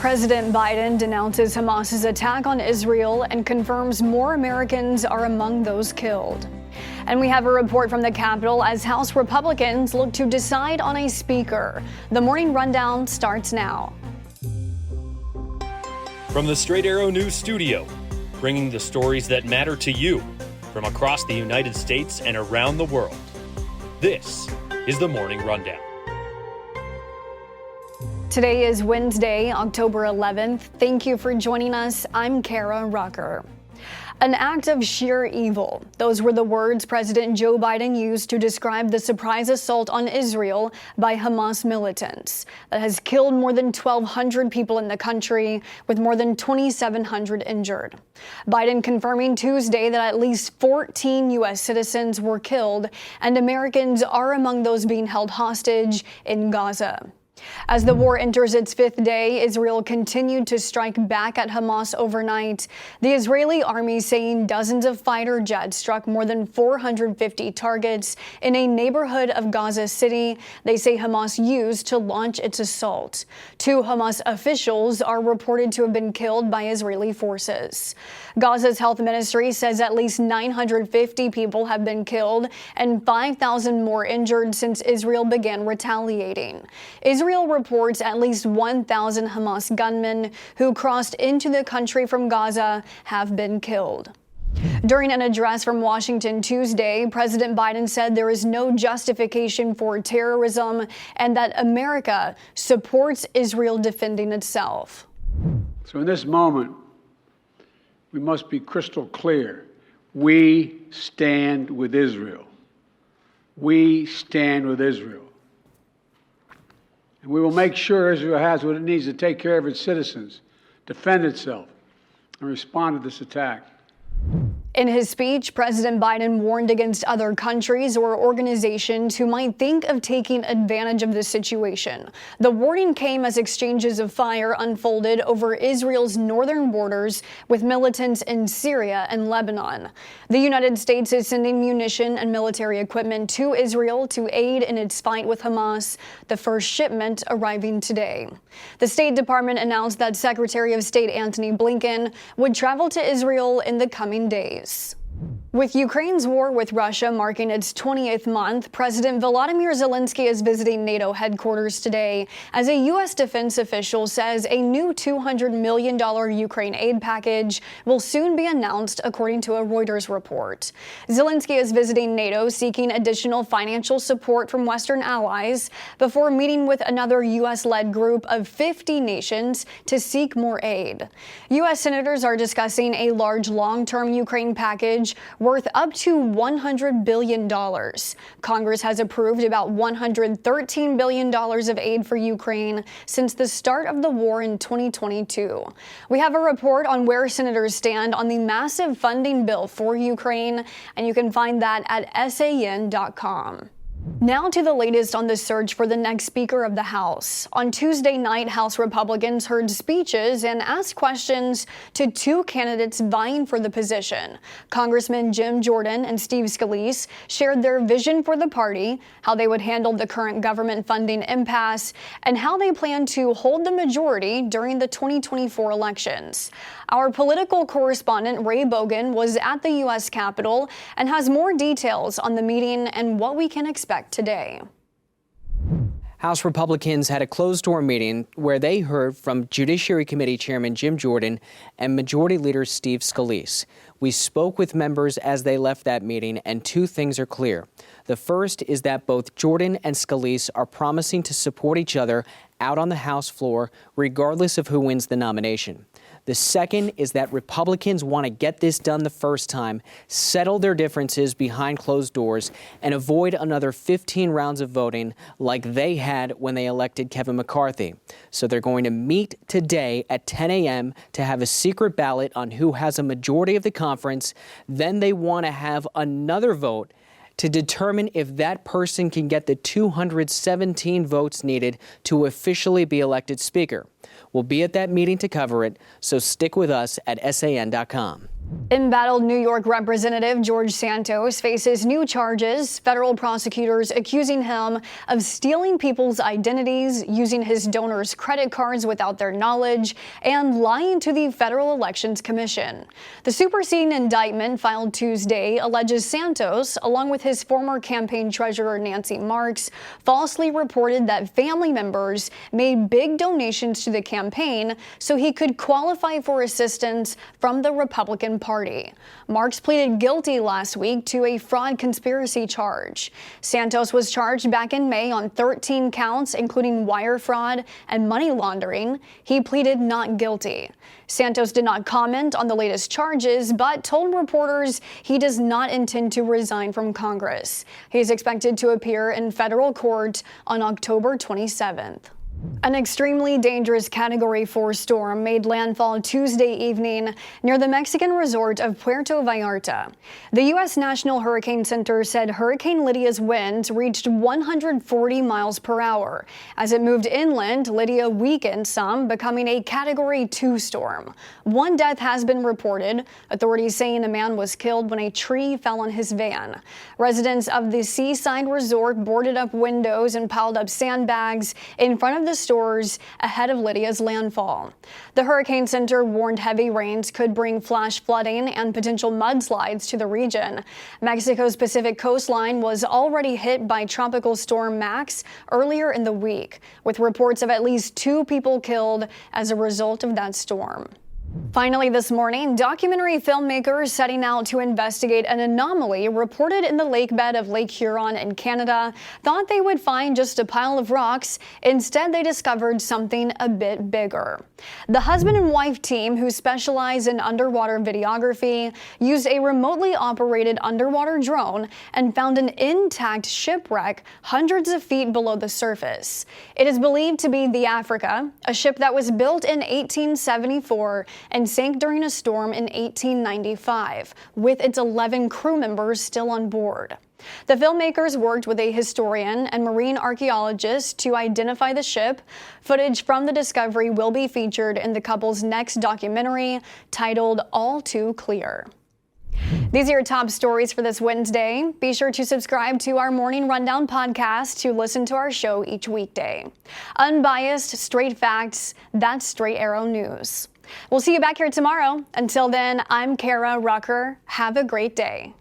President Biden denounces Hamas's attack on Israel and confirms more Americans are among those killed. And we have a report from the Capitol as House Republicans look to decide on a speaker. The Morning Rundown starts now. From the Straight Arrow News Studio, bringing the stories that matter to you from across the United States and around the world. This is the Morning Rundown. Today is Wednesday, October 11th. Thank you for joining us. I'm Kara Rucker. An act of sheer evil. Those were the words President Joe Biden used to describe the surprise assault on Israel by Hamas militants that has killed more than 1,200 people in the country, with more than 2,700 injured. Biden confirming Tuesday that at least 14 U.S. citizens were killed and Americans are among those being held hostage in Gaza. As the war enters its fifth day, Israel continued to strike back at Hamas overnight. The Israeli army saying dozens of fighter jets struck more than 450 targets in a neighborhood of Gaza City they say Hamas used to launch its assault. 2 Hamas officials are reported to have been killed by Israeli forces. Gaza's health ministry says at least 950 people have been killed and 5,000 more injured since Israel began retaliating. Israel reports at least 1,000 Hamas gunmen who crossed into the country from Gaza have been killed. During an address from Washington Tuesday, President Biden said there is no justification for terrorism and that America supports Israel defending itself. So in this moment, we must be crystal clear. We stand with Israel. We stand with Israel. And we will make sure Israel has what it needs to take care of its citizens, defend itself, and respond to this attack. In his speech, President Biden warned against other countries or organizations who might think of taking advantage of this situation. The warning came as exchanges of fire unfolded over Israel's northern borders with militants in Syria and Lebanon. The United States is sending munition and military equipment to Israel to aid in its fight with Hamas, the first shipment arriving today. The State Department announced that Secretary of State Antony Blinken would travel to Israel in the coming days. With Ukraine's war with Russia marking its 20th month, President Volodymyr Zelensky is visiting NATO headquarters today as a U.S. defense official says a new $200 million Ukraine aid package will soon be announced, according to a Reuters report. Zelensky is visiting NATO seeking additional financial support from Western allies before meeting with another U.S.-led group of 50 nations to seek more aid. U.S. senators are discussing a large long-term Ukraine package worth up to $100 billion. Congress has approved about $113 billion of aid for Ukraine since the start of the war in 2022. We have a report on where senators stand on the massive funding bill for Ukraine, and you can find that at san.com. Now to the latest on the search for the next Speaker of the House. On Tuesday night, House Republicans heard speeches and asked questions to 2 candidates vying for the position. Congressmen Jim Jordan and Steve Scalise shared their vision for the party, how they would handle the current government funding impasse, and how they plan to hold the majority during the 2024 elections. Our political correspondent Ray Bogan was at the U.S. Capitol and has more details on the meeting and what we can expect today. House Republicans had a closed-door meeting where they heard from Judiciary Committee Chairman Jim Jordan and Majority Leader Steve Scalise. We spoke with members as they left that meeting, and 2 things are clear. The first is that both Jordan and Scalise are promising to support each other out on the House floor, regardless of who wins the nomination. The second is that Republicans want to get this done the first time, settle their differences behind closed doors, and avoid another 15 rounds of voting like they had when they elected Kevin McCarthy. So they're going to meet today at 10 a.m. to have a secret ballot on who has a majority of the conference. Then they want to have another vote to determine if that person can get the 217 votes needed to officially be elected Speaker. We'll be at that meeting to cover it, so stick with us at san.com. Embattled New York Representative George Santos faces new charges, federal prosecutors accusing him of stealing people's identities, using his donors' credit cards without their knowledge, and lying to the Federal Elections Commission. The superseding indictment filed Tuesday alleges Santos, along with his former campaign treasurer Nancy Marks, falsely reported that family members made big donations to the campaign so he could qualify for assistance from the Republican Party. Marks pleaded guilty last week to a fraud conspiracy charge. Santos was charged back in May on 13 counts, including wire fraud and money laundering. He pleaded not guilty. Santos did not comment on the latest charges, but told reporters he does not intend to resign from Congress. He is expected to appear in federal court on October 27th. An extremely dangerous Category 4 storm made landfall Tuesday evening near the Mexican resort of Puerto Vallarta. The U.S. National Hurricane Center said Hurricane Lydia's winds reached 140 miles per hour. As it moved inland, Lydia weakened some, becoming a Category 2 storm. One death has been reported, authorities saying a man was killed when a tree fell on his van. Residents of the seaside resort boarded up windows and piled up sandbags in front of the stores ahead of Lydia's landfall. The Hurricane Center warned heavy rains could bring flash flooding and potential mudslides to the region. Mexico's Pacific coastline was already hit by Tropical Storm Max earlier in the week, with reports of at least 2 people killed as a result of that storm. Finally this morning, documentary filmmakers setting out to investigate an anomaly reported in the lake bed of Lake Huron in Canada thought they would find just a pile of rocks. Instead, they discovered something a bit bigger. The husband and wife team, who specialize in underwater videography, used a remotely operated underwater drone and found an intact shipwreck hundreds of feet below the surface. It is believed to be the Africa, a ship that was built in 1874 and sank during a storm in 1895, with its 11 crew members still on board. The filmmakers worked with a historian and marine archaeologist to identify the ship. Footage from the discovery will be featured in the couple's next documentary, titled All Too Clear. These are your top stories for this Wednesday. Be sure to subscribe to our Morning Rundown podcast to listen to our show each weekday. Unbiased, straight facts, that's Straight Arrow News. We'll see you back here tomorrow. Until then, I'm Kara Rucker. Have a great day.